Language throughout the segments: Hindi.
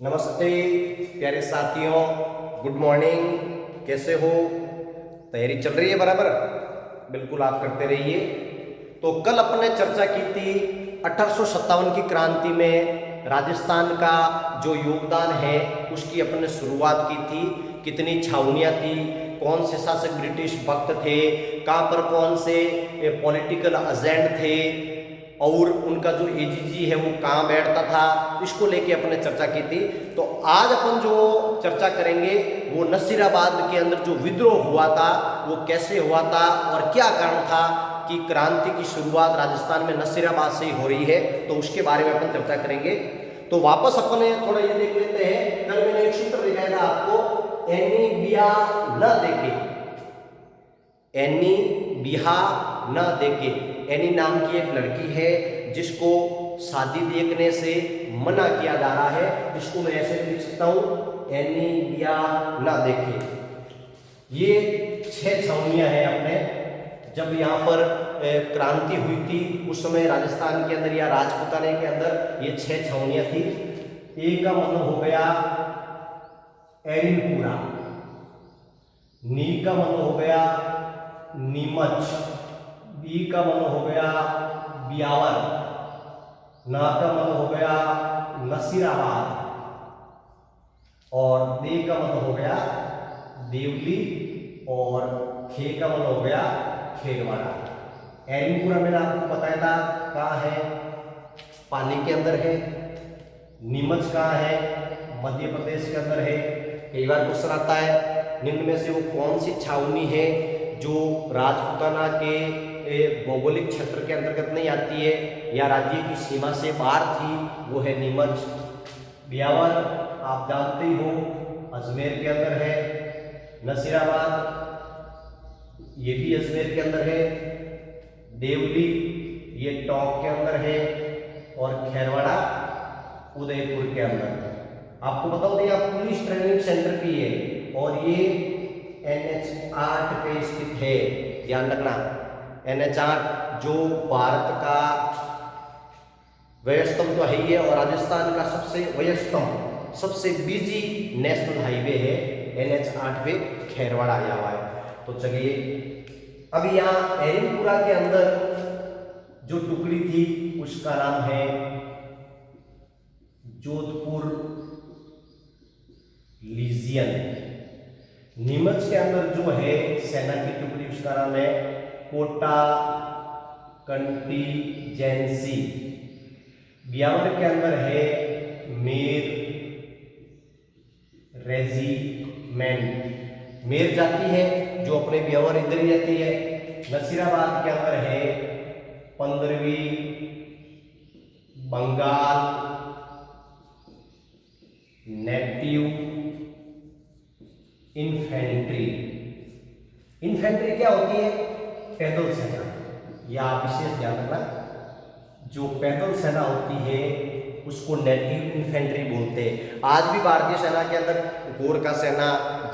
नमस्ते प्यारे साथियों, गुड मॉर्निंग। कैसे हो? तैयारी चल रही है बराबर? बिल्कुल आप करते रहिए। तो कल अपने चर्चा की थी 1857 की क्रांति में राजस्थान का जो योगदान है उसकी अपने शुरुआत की थी। कितनी छावनियाँ थी, कौन से शासक ब्रिटिश भक्त थे, कहाँ पर कौन से पॉलिटिकल एजेंट थे और उनका जो एजीजी है वो कहाँ बैठता था, इसको लेके अपने चर्चा की थी। तो आज अपन जो चर्चा करेंगे वो नसीराबाद के अंदर जो विद्रोह हुआ था वो कैसे हुआ था और क्या कारण था कि क्रांति की शुरुआत राजस्थान में नसीराबाद से ही हो रही है, तो उसके बारे में अपन चर्चा करेंगे। तो वापस अपन थोड़ा ये देख लेते हैं। कल मैंने एक सूत्र दिखाया था आपको, एनी बिया न देके, एनी बिहा न देके। एनी नाम की एक लड़की है जिसको शादी देखने से मना किया जा रहा है, इसको मैं ऐसे लिख सकता हूं, एनी बिया न देखे। ये 6 छावनियां हैं अपने। जब यहाँ पर क्रांति हुई थी उस समय राजस्थान के अंदर या राजपूताने के अंदर ये 6 छावनियां थी। ए का मतलब हो गया एरिनपुरा, नी का मतलब हो गया नीमच, बी का मतलब हो गया बियावर, ना का मतलब हो गया नसीराबाद और दे का मतलब हो गया देवली और खे का मतलब हो गया खेरवाड़ा। एरिनपुरा मैंने आपको बताया था कहाँ है, पाली के अंदर है। नीमच कहाँ है, मध्य प्रदेश के अंदर है। कई बार क्वेश्चन आता है निम्न में से वो कौन सी छावनी है जो राजपूताना के भौगोलिक क्षेत्र के अंतर्गत नहीं आती है या राज्य की सीमा से बाहर थी, वो है नीमच। ब्यावर आप जानते ही हो अजमेर के अंदर है। नसीराबाद ये भी अजमेर के अंदर है। देवली ये टोंक के अंदर है और खेरवाड़ा उदयपुर के अंदर। आपको बताओ दिया पुलिस ट्रेनिंग सेंटर भी है और ये NH8 पे स्थित है, ध्यान रखना। NH8 जो भारत का व्यस्तम तो है ही है और राजस्थान का सबसे व्यस्तम सबसे बिजी नेशनल हाईवे है। NH8 पे खेरवाड़ा आया हुआ है। तो चलिए अब यहाँ एरिनपुरा के अंदर जो टुकड़ी थी उसका नाम है जोधपुर लीजियन। नीमच के अंदर जो है सेना की टुकड़ी उसका नाम है कोटा कंटीजेंसी। ब्यावर के अंदर है मेर रेजिमेंट, मेर जाती है जो अपने ब्यावर इधर ही रहती है। नसीराबाद के अंदर है 15वीं बंगाल नेटिव इन्फेंट्री। इन्फेंट्री क्या होती है? पैदल सेना। यह आप विशेष ध्यान रखना, जो पैदल सेना होती है उसको नेटिव इन्फेंट्री बोलते हैं। आज भी भारतीय सेना के अंदर गोरखा सेना,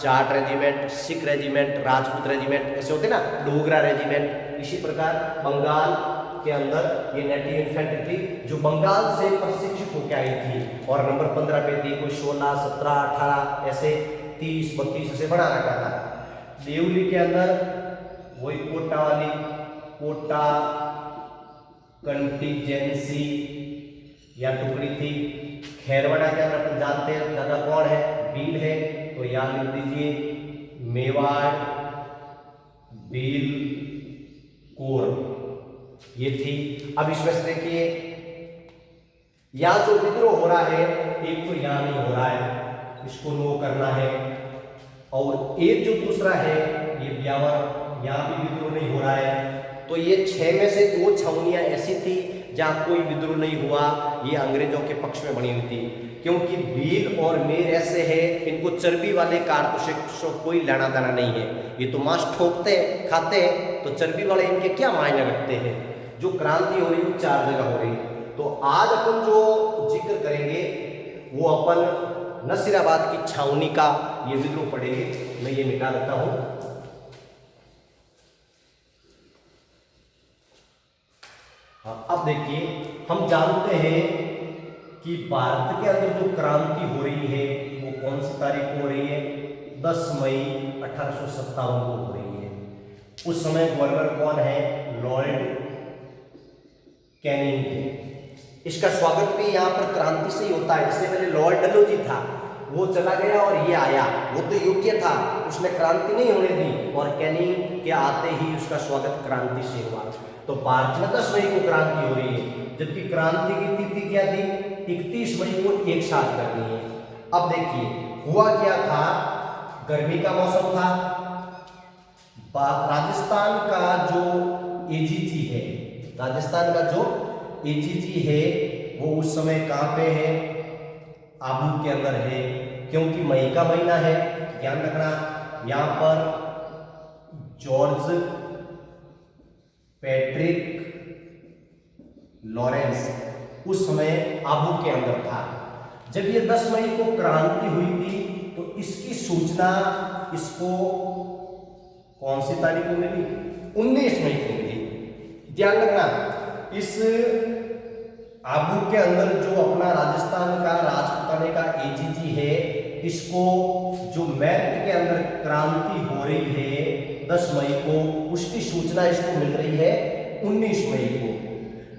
Jat regiment, Sikh regiment, Rajput regiment ऐसे होते ना, डोगरा रेजिमेंट। इसी प्रकार बंगाल के अंदर ये नेटिव इन्फेंट्री थी जो बंगाल से प्रशिक्षित होकर आई थी और नंबर 15 पे थी। कोई 16, 17, 18 ऐसे 30, 32 ऐसे बढ़ा रखा था। देवली के अंदर वही कोटा वाली कोटा कंटीजेंसी या टुकड़ी थी। खेरवाड़ा के अंदर अपन जानते हैं ज्यादा कौन है, भील है, तो याद लिख दीजिए मेवाड़ भील कोर ये थी। अब इसमें से देखिए यहाँ जो विद्रोह हो रहा है एक तो यहाँ नहीं हो रहा है, इसको नो करना है। और एक जो दूसरा है ये ब्यावर, यहाँ भी विद्रोह नहीं हो रहा है। तो ये 6 में से 2 छावनियां ऐसी थी जहां कोई विद्रोह नहीं हुआ, ये अंग्रेजों के पक्ष में बनी हुई थी। क्योंकि भील और मेर ऐसे है इनको चर्बी वाले कारतूस से कोई लेना देना नहीं है, ये तो मांस ठोकते खाते हैं, तो चर्बी वाले इनके क्या मायने रखते हैं। जो क्रांति हो रही है 4 जगह हो रही। तो आज अपन जो जिक्र करेंगे वो अपन नसीराबाद की छावनी का ये विद्रोह पढ़ेंगे। मैं ये मिटा देता हूं। अब देखिए हम जानते हैं कि भारत के अंदर जो क्रांति हो रही है वो कौन सी तारीख को हो रही है? 10 मई 1857 को हो रही है। उस समय गवर्नर कौन है? लॉर्ड कैनिंग है। इसका स्वागत भी यहाँ पर क्रांति से ही होता है। इससे पहले लॉर्ड डलहौजी था, वो चला गया और ये आया, वो तो योग्य था, उसने क्रांति नहीं होने दी और कैनिंग के आते ही उसका स्वागत क्रांति से हुआ। तो भारत में 10 मई को क्रांति हो रही है, जबकि क्रांति की तिथि क्या थी? 31 मई को एक साथ करनी है। अब देखिए हुआ क्या था, गर्मी का मौसम था, राजस्थान का जो एजीजी है, राजस्थान का जो एजीजी है वो उस समय कहाँ पे है? आबू के अंदर है, क्योंकि मई का महीना है। ध्यान रखना, यहाँ पर जॉर्ज पैट्रिक लॉरेंस उस समय आबू के अंदर था। जब ये 10 मई को क्रांति हुई थी तो इसकी सूचना इसको कौन सी तारीख को मिली? 19 मई को मिली। ध्यान रखना, इस आबू के अंदर जो अपना राजस्थान का राजपुताने का एजीजी है, इसको जो मेरठ के अंदर क्रांति हो रही है 10 मई को, उसकी सूचना इसको मिल रही है 19 मई को।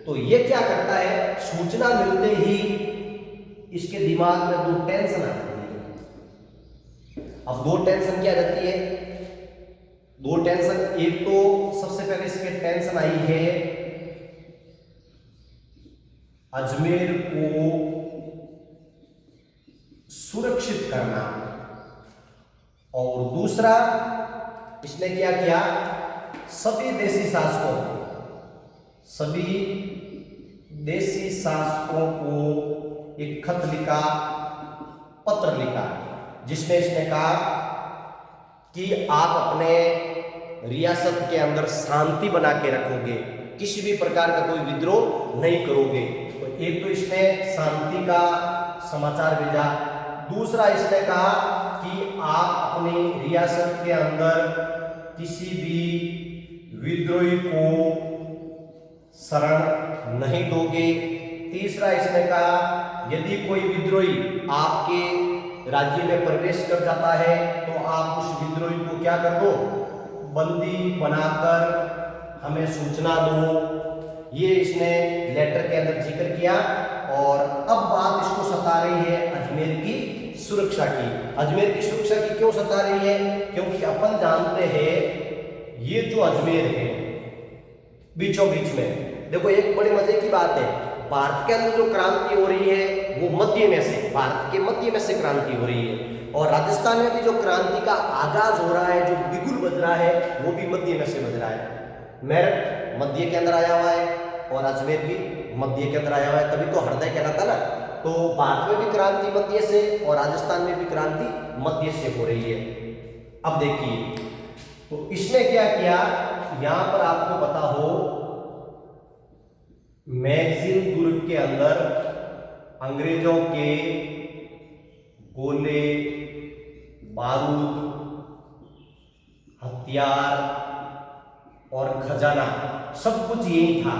तो ये क्या करता है, सूचना मिलते ही इसके दिमाग में दो टेंशन आती है। अब दो टेंशन क्या रहती है? दो टेंशन, एक तो सबसे पहले इसके टेंशन आई है अजमेर को सुरक्षित करना, और दूसरा इसने क्या किया, सभी देशी शासकों को एक खत लिखा, पत्र लिखा, जिसमें इसने कहा कि आप अपने रियासत के अंदर शांति बना के रखोगे, किसी भी प्रकार का कोई विद्रोह नहीं करोगे। तो एक तो इसने शांति का समाचार भेजा, दूसरा इसने कहा कि आप अपनी रियासत के अंदर किसी भी विद्रोही को शरण नहीं दोगे। तीसरा इसने कहा यदि कोई विद्रोही आपके राज्य में प्रवेश कर जाता है तो आप उस विद्रोही को क्या कर दो, बंदी बनाकर हमें सूचना दो। ये इसने लेटर के अंदर जिक्र किया। और अब बात इसको सता रही है अजमेर की सुरक्षा की। अजमेर की सुरक्षा की क्यों सता रही है? क्योंकि अपन जानते हैं ये जो अजमेर है बीचों बीच में, देखो एक बड़े मजे की बात है, भारत के अंदर जो क्रांति हो रही है वो मध्य में से, भारत के मध्य में से क्रांति हो रही है, और राजस्थान में भी जो क्रांति का आगाज हो रहा है, जो बिगुल बज रहा है, वो भी मध्य में से बज रहा है। मेरठ मध्य के अंदर आया हुआ है और अजमेर भी मध्य के अंदर आया हुआ है, तभी तो हृदय कहलाता ना। तो भारत में भी क्रांति मध्य से और राजस्थान में भी क्रांति मध्य से हो रही है। अब देखिए तो इसने क्या किया, यहां पर आपको पता हो मैगजीन दुर्ग के अंदर अंग्रेजों के गोले, बारूद, हथियार और खजाना सब कुछ यही था,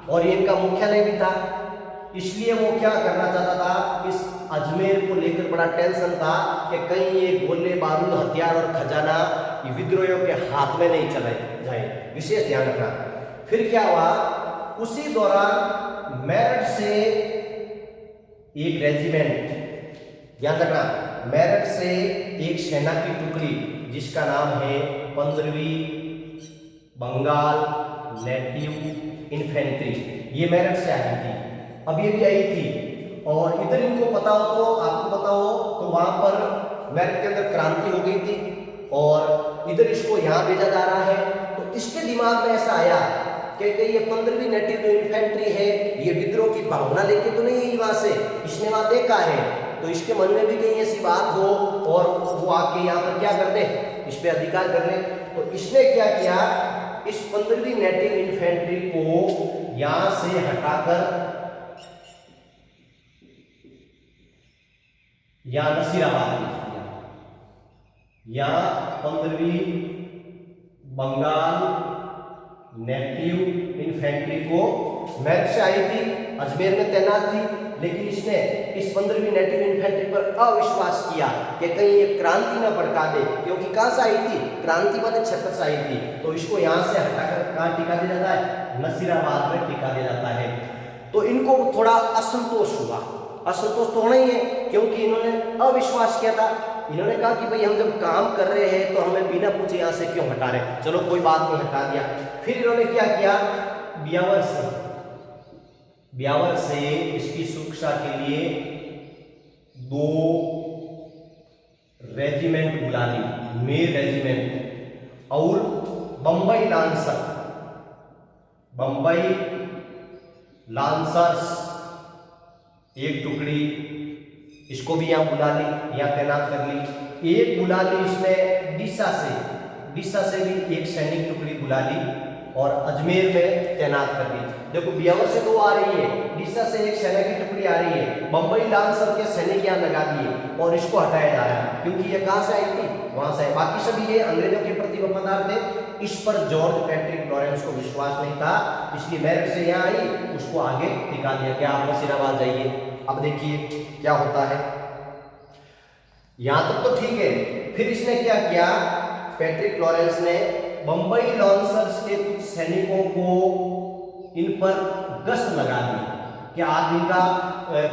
और ये इनका मुख्यालय भी था। इसलिए वो क्या करना चाहता था, इस अजमेर को लेकर बड़ा टेंशन था कि कहीं ये गोले, बारूद, हथियार और खजाना ये विद्रोहियों के हाथ में नहीं चले जाए, विशेष ध्यान रखना। फिर क्या हुआ, उसी दौरान मेरठ से एक रेजिमेंट, ध्यान रखना, मेरठ से एक सेना की टुकड़ी जिसका नाम है 15वीं बंगाल नेटिव इन्फेंट्री, ये मेरठ से आई थी। अब ये भी आई थी, और इधर इनको पता हो, तो आपको पता हो तो वहां पर मेरठ के अंदर क्रांति हो गई थी और इधर इसको यहां भेजा जा रहा है। तो इसके दिमाग में ऐसा आया कि ये 15वीं नेटिव इन्फेंट्री है, ये विद्रोह की भावना लेके तो नहीं है वहां से, इसने वहां देखा है, तो इसके मन में भी कहीं ऐसी बात हो और वो आके यहाँ पर क्या कर दे, इस पे अधिकार कर ले। तो इसने क्या किया, इस 15वीं नेटिव इन्फेंट्री को यहां से हटाकर यहां नसीराबाद भेज दिया। यहां 15वीं बंगाल नेटिव इन्फेंट्री को मेरठ से आई थी, अजमेर में तैनात थी, लेकिन इसने इस 15वीं नेटिव इन्फेंट्री पर अविश्वास किया कि कहीं ये क्रांति न भड़का दे, क्योंकि कहां से आई थी, क्रांति वाले क्षेत्र से आई थी। तो इसको यहां से हटाकर कहां टिका दिया जाता है, नसीराबाद में टिका दिया जाता है। तो इनको थोड़ा असंतोष हुआ, असंतोष तो होना ही है, क्योंकि इन्होंने अविश्वास किया था। इन्होंने कहा कि भाई हम जब काम कर रहे हैं तो हमें बिना पूछे यहाँ से क्यों हटा रहे, चलो कोई बात नहीं, हटा दिया। फिर इन्होंने क्या किया, ब्यावर से इसकी सुरक्षा के लिए 2 रेजिमेंट बुला ली, मेर रेजिमेंट और बंबई लांसर्स एक टुकड़ी, इसको भी यहां बुला ली, यहां तैनात कर ली। एक बुला ली इसने डीसा से भी एक सैनिक टुकड़ी बुला ली और अजमेर में तैनात कर दी। देखो ब्यावर से 2 आ रही है, डीसा से एक सैनिक की टुकड़ी आ रही है, बंबई लांसर के सैनिक यहां लगा दिए और इसको हटाया जा रहा है, क्योंकि ये कहां से आई थी, वहां से। बाकी सभी ये अंग्रेजों के प्रति वफादार थे। इस पर जॉर्ज पैट्रिक लॉरेंस को विश्वास नहीं था, इसलिए मेरठ से यहाँ आई, उसको आगे टिका दिया कि आप नसीराबाद जाइए। अब देखिए क्या होता है, यहां तक तो ठीक है। फिर इसने क्या किया, पैट्रिक लॉरेंस ने बंबई लांसर्स के कुछ सैनिकों को इन पर गश्त लगा दी कि आप इनका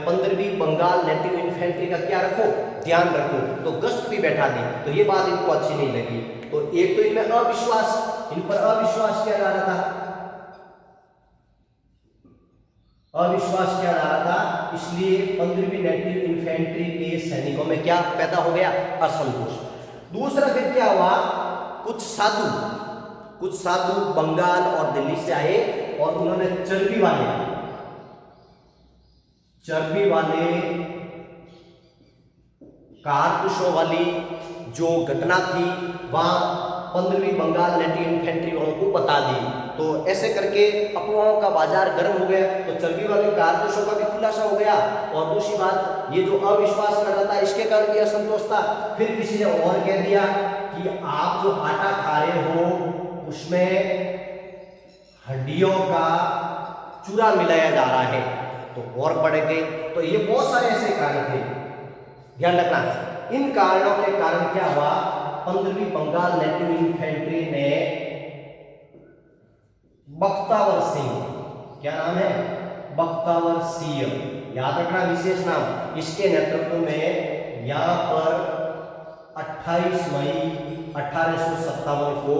15वीं बंगाल नेटिव इन्फेंट्री का क्या रखो, ध्यान रखो। तो गश्त भी बैठा दी, तो ये बात इनको अच्छी नहीं लगी। तो एक तो इनमें अविश्वास, इन पर अविश्वास किया जा रहा था, इसलिए 15वीं नेटिव इन्फेंट्री के सैनिकों में क्या पैदा हो गया, असंतोष। दूसरा फिर क्या हुआ, कुछ साधु बंगाल और दिल्ली से आए और उन्होंने चर्बी वाले कारतूसों वाली जो घटना थी वहां 15वीं बंगाल नेटिव इन्फेंट्री वालों को बता दी। तो ऐसे करके अफवाहों का बाजार गर्म हो गया, तो चर्बी वाले कारतूसों का भी खुलासा हो गया। और दूसरी बात, ये जो अविश्वास कर रहा था इसके कारण ये असंतोष था। फिर किसी ने और कह दिया कि आप जो आटा खा रहे हो उसमें हड्डियों का चूरा मिलाया जा रहा है, तो और बढ़ गए। तो ये बहुत सारे ऐसे कारण थे, ध्यान रखना। इन कारणों के कारण क्या हुआ, 15वीं बंगाल नेटिव इन्फेंट्री ने बख्तावर सिंह, क्या नाम है, बख्तावर सिंह, याद रखना विशेष नाम, इसके नेतृत्व में यहां पर 28 मई 1857 को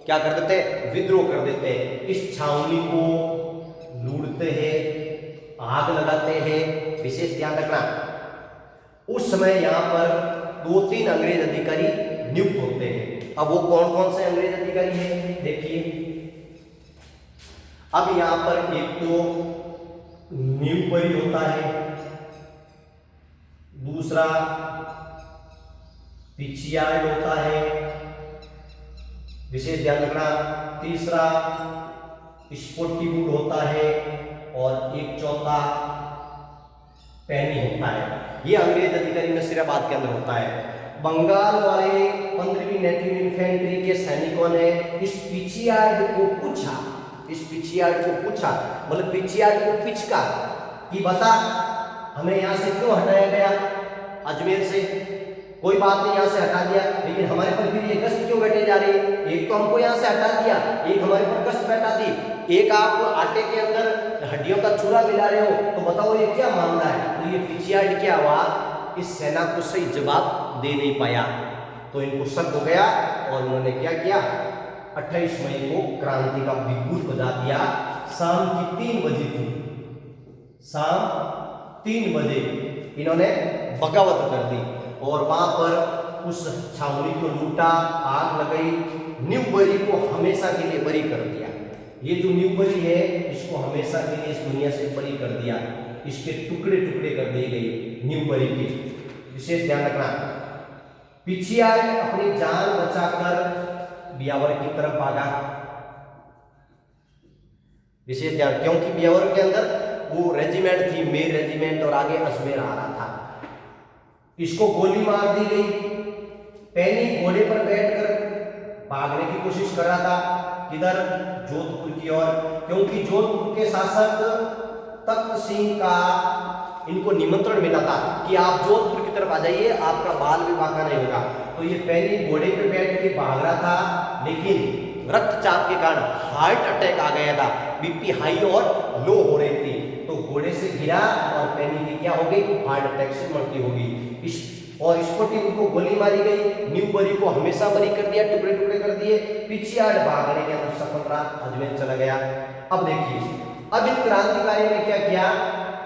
क्या कर देते, विद्रोह कर देते हैं। इस छावनी को लूटते हैं, आग लगाते हैं। विशेष ध्यान रखना, उस समय यहां पर 2-3 अंग्रेज अधिकारी नियुक्त होते हैं। अब वो कौन कौन से अंग्रेज अधिकारी हैं, देखिए। अब यहां पर एक तो न्यूबरी होता है, दूसरा पिचियार्ड होता है, विशेष ध्यान रखना, तीसरा स्पोर्टिवुड होता है और एक चौथा पैनी होता है। ये अंग्रेज अधिकारी नसीराबाद के अंदर होता है। बंगाल वाले 15वीं नेटिव इन्फेंट्री के सैनिकों ने इस पिचियार्ड को पूछा, मतलब पिचियार्ड को पिचका कि बता हमें यहां से क्यों हटाया गया, अजमेर से, कोई बात नहीं यहां से हटा दिया, लेकिन हमारे पर फिर ये गश्त क्यों बैठे जा रही है, एक तो हमको यहां से हटा दिया, एक हमारे पर गश्त बैठा दी, एक आप आटे के अंदर हड्डियों का चूरा मिला रहे हो, तो बताओ ये क्या मामला है। तो ये पिचियार्ड क्या हुआ, इस सेना को सही जवाब दे नहीं पाया, तो इनको शक हो गया और उन्होंने क्या किया, 28 मई को क्रांति का बिगुल बजा दिया। शाम की 3 बजे थी, शाम 3 बजे इन्होंने बगावत कर दी और वहां पर उस छावनी को लूटा, आग लगाई, न्यूबरी को हमेशा के लिए बरी कर दिया। ये जो न्यूबरी है इसको हमेशा के लिए इस दुनिया से बरी कर दिया, इसके टुकड़े टुकड़े कर दिए गए न्यूबरी के। विशेष ध्यान रखना, पिचियार्ड अपनी जान बचाकर ब्यावर की तरफ भागा। विशेष ध्यान, क्योंकि ब्यावर के अंदर वो रेजिमेंट थी, मेर रेजिमेंट, और आगे अजमेर आ रहा था। इसको गोली मार दी गई। पैनी घोड़े पर बैठकर भागने की कोशिश कर रहा था, किधर, जोधपुर की ओर, क्योंकि जोधपुर के शासक तख्त सिंह का इनको निमंत्रण मिला था कि आप जोधपुर की तरफ आ जाइए, आपका बाल विवाह का नहीं होगा। तो ये पहले घोड़े पे बैठ के भाग रहा था, लेकिन रक्तचाप के कारण हार्ट अटैक आ गया था, बीपी हाई और लो हो रही थी। तो घोड़े से गिरा और पैनी की क्या हो गई, हार्ट अटैक से मृत्यु हो गई। और स्पोर्टिंग को गोली मारी गई, न्यूबरी को हमेशा बरी कर दिया, टुकड़े टुकड़े कर दिए। पिछियाड़ भागने के अंदर सफल रहा, अजमेर चला गया। अब देखिए, अब इन क्रांतिकारी ने क्या किया,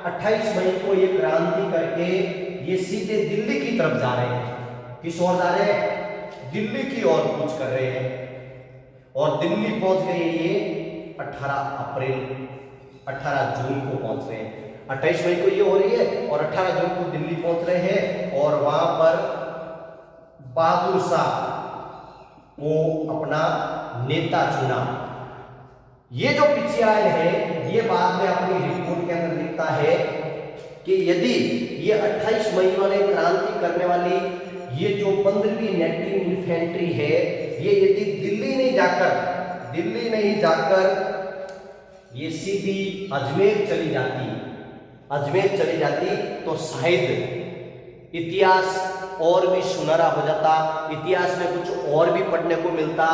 28 मई को ये क्रांति करके ये सीधे दिल्ली की तरफ जा रहे हैं। किस ओर जा रहे हैं, दिल्ली की ओर कूच कर रहे हैं। और दिल्ली पहुंच गए ये 18 जून को पहुंच रहे हैं। 28 मई को ये हो रही है और 18 जून को दिल्ली पहुंच रहे हैं। और वहां पर बहादुर शाह को अपना नेता चुना। ये जो पिछियाड़ है, ये बाद में अपनी रिपोर्ट के अंदर लिखता है कि यदि ये 28 मई वाले क्रांति करने वाली ये जो 15वीं नेटिव इन्फेंट्री है, ये यदि दिल्ली नहीं जाकर ये सीधी अजमेर चली जाती तो शायद इतिहास और भी सुनहरा हो जाता, इतिहास में कुछ और भी पढ़ने को मिलता,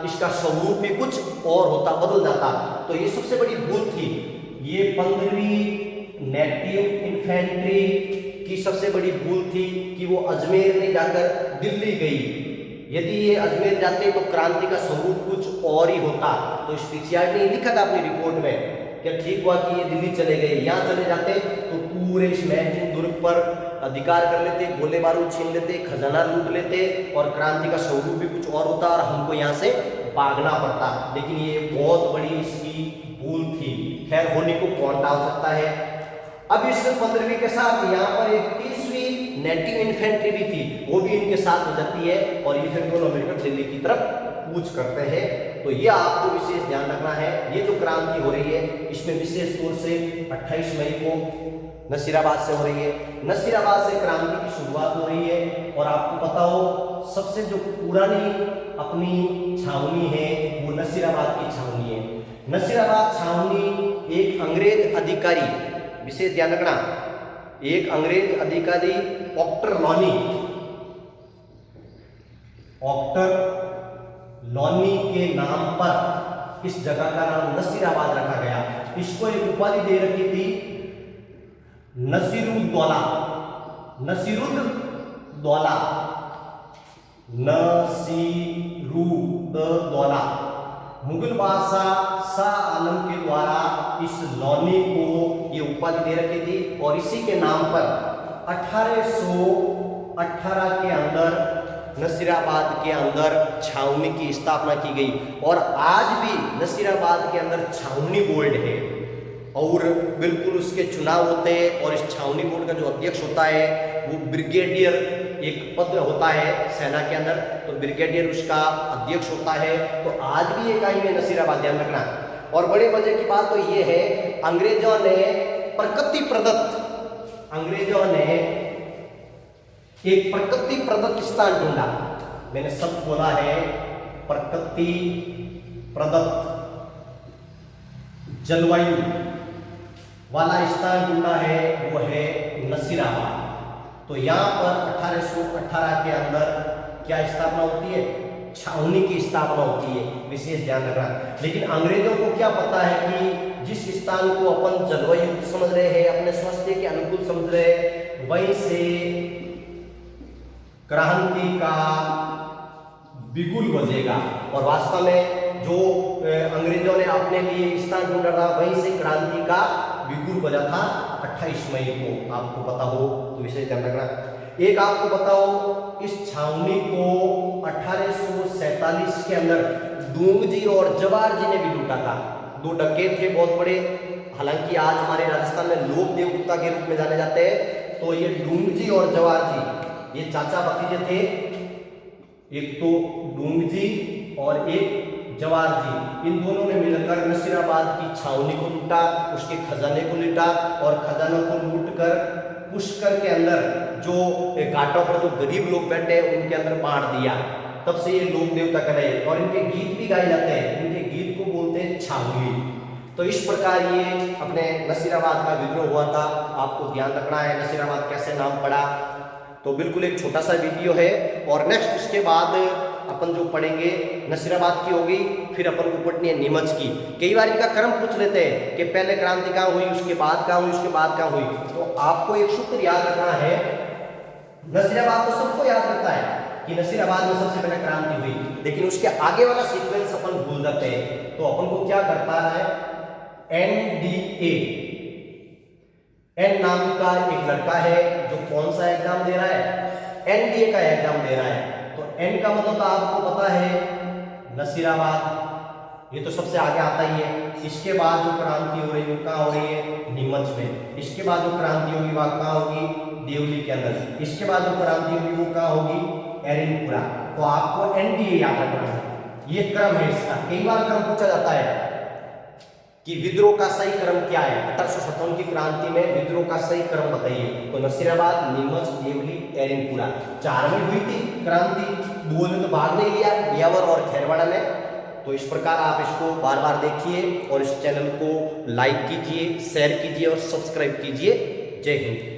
इसका स्वरूप भी कुछ और होता, बदल जाता। तो ये सबसे बड़ी भूल थी। ये 15वीं नेटिव इन्फेंट्री की सबसे बड़ी भूल थी कि वो अजमेर नहीं जाकर दिल्ली गई। यदि ये अजमेर जाते तो क्रांति का स्वरूप कुछ और ही होता। तो इस पिछियाड़ ने लिखा था अपनी रिपोर्ट में कि ठीक हुआ कि ये दिल्ली चले गए। यहाँ चले जाते तो पूरे इस महजिन दुर्ग पर अधिकार कर लेते, गोले बारूद छीन लेते, खजाना लूट लेते और क्रांति का स्वरूप भी कुछ और होता और हमको यहाँ से भागना पड़ता। लेकिन ये बहुत बड़ी इसकी भूल थी। खैर, होने को कौन टाल सकता है। अब इस 15वीं के साथ यहाँ पर एक 30वीं नेटिव इन्फेंट्री भी थी, वो भी इनके साथ हो जाती है और ये फिर दोनों मिलकर दिल्ली की तरफ कूच करते हैं। तो ये आपको विशेष ध्यान रखना है। ये जो क्रांति हो रही है, इसमें विशेष तौर से 28 मई को नसीराबाद से हो रही है। नसीराबाद से क्रांति की शुरुआत हो रही है। और आपको पता हो, सबसे जो पुरानी अपनी छावनी है वो नसीराबाद की छावनी है। नसीराबाद छावनी एक अंग्रेज अधिकारी, विशेष ध्यान रखना, एक अंग्रेज अधिकारी ऑक्टर लॉनी के नाम पर इस जगह का नाम नसीराबाद रखा गया। इसको एक उपाधि दे रखी थी नसीरुद्दौला। मुगल बादशाह शाह आलम के द्वारा इस लॉनी को ये उपाधि दे रखी थी और इसी के नाम पर 1818 के अंदर नसीराबाद के अंदर छावनी की स्थापना की गई। और आज भी नसीराबाद के अंदर छावनी बोर्ड है और बिल्कुल उसके चुनाव होते हैं। और इस छावनी बोर्ड का जो अध्यक्ष होता है वो ब्रिगेडियर, एक पद होता है सेना के अंदर, तो ब्रिगेडियर उसका अध्यक्ष होता है। तो आज भी एक आई है नसीराबाद, ध्यान रखना। और बड़े मजे की बात तो ये है, अंग्रेजों ने एक प्रकृति प्रदत्त स्थान ढूंढा। मैंने सब बोला है, प्रकृति प्रदत्त जलवायु वाला स्थान ढूंढा है, वो है नसीराबाद। तो यहाँ पर 1818 के अंदर क्या स्थापना होती है, छावनी की स्थापना होती है, विशेष ध्यान रखना। लेकिन अंग्रेजों को क्या पता है कि जिस स्थान को अपन जलवायु समझ रहे हैं, अपने स्वास्थ्य के अनुकूल समझ रहे हैं, वहीं से क्रांति का बिगुल बजेगा। और वास्तव में जो अंग्रेजों ने अपने लिए स्थान ढूंढा था, वहीं से क्रांति का बिगुल बजा था 28 मई को। आपको पता हो तो विशेष ध्यान रखना। एक आपको पता हो, इस छावनी को 1847 के अंदर डूंगजी और जवार जी ने भी लूटा था। दो डकैत थे बहुत बड़े, हालांकि आज हमारे राजस्थान में लोक देवता के रूप में जाने जाते हैं। तो ये डूंगजी और जवार जी, ये चाचा भतीजे थे, एक तो डूंगजी और एक जवार जी। इन दोनों ने मिलकर नसीराबाद की छावनी को लूटा, उसके खजाने को लूटा और खजाना को लूटकर पुष्कर के अंदर जो घाटों पर जो गरीब लोग बैठे हैं उनके अंदर बांट दिया। तब से ये लोक देवता कहलाए। और इनके गीत भी गाए जाते हैं, इनके गीत को बोलते हैं छावनी। तो इस प्रकार ये अपने नसीराबाद का विद्रोह हुआ था, आपको ध्यान रखना है नसीराबाद कैसे नाम पड़ा। तो बिल्कुल एक छोटा सा वीडियो है। और नेक्स्ट उसके बाद अपन जो पढ़ेंगे नसीराबाद की होगी, फिर अपन को पढ़नी है नीमच की। कई बार इनका क्रम पूछ लेते हैं कि पहले क्रांति कहाँ हुई, उसके बाद कहाँ हुई, उसके बाद कहाँ हुई। तो आपको एक सूत्र याद रखना है, नसीराबाद तो सबको याद रहता है कि नसीराबाद में सबसे पहले क्रांति हुई, लेकिन उसके आगे वाला सीक्वेंस अपन भूल जाते हैं। तो अपन को क्या करता है, NDA, एन नाम का एक लड़का है जो कौन सा एग्जाम दे रहा है, NDA का एग्जाम दे रहा है। तो N का मतलब आपको पता है नसीराबाद, ये तो सबसे आगे आता ही है। इसके बाद जो क्रांति हो रही है वो कहाँ हो रही है, नीमच में। इसके बाद जो क्रांति होगी वह कहाँ होगी, देवली के अंदर। इसके बाद जो क्रांति होगी वो कहाँ होगी, एरिनपुरा। तो आपको NDA याद रखना है, ये क्रम है इसका। कई बार क्रम पूछा जाता है कि विद्रोह का सही क्रम क्या है, 1857 की क्रांति में विद्रोह का सही क्रम बताइए। तो नसीराबाद, नीमच, देवली, एरिनपुरा, 4 में हुई थी क्रांति, 2 में तो भाग नहीं लिया, ब्यावर और खैरवाड़ा ने। तो इस प्रकार आप इसको बार बार देखिए और इस चैनल को लाइक कीजिए, शेयर कीजिए और सब्सक्राइब कीजिए। जय हिंद।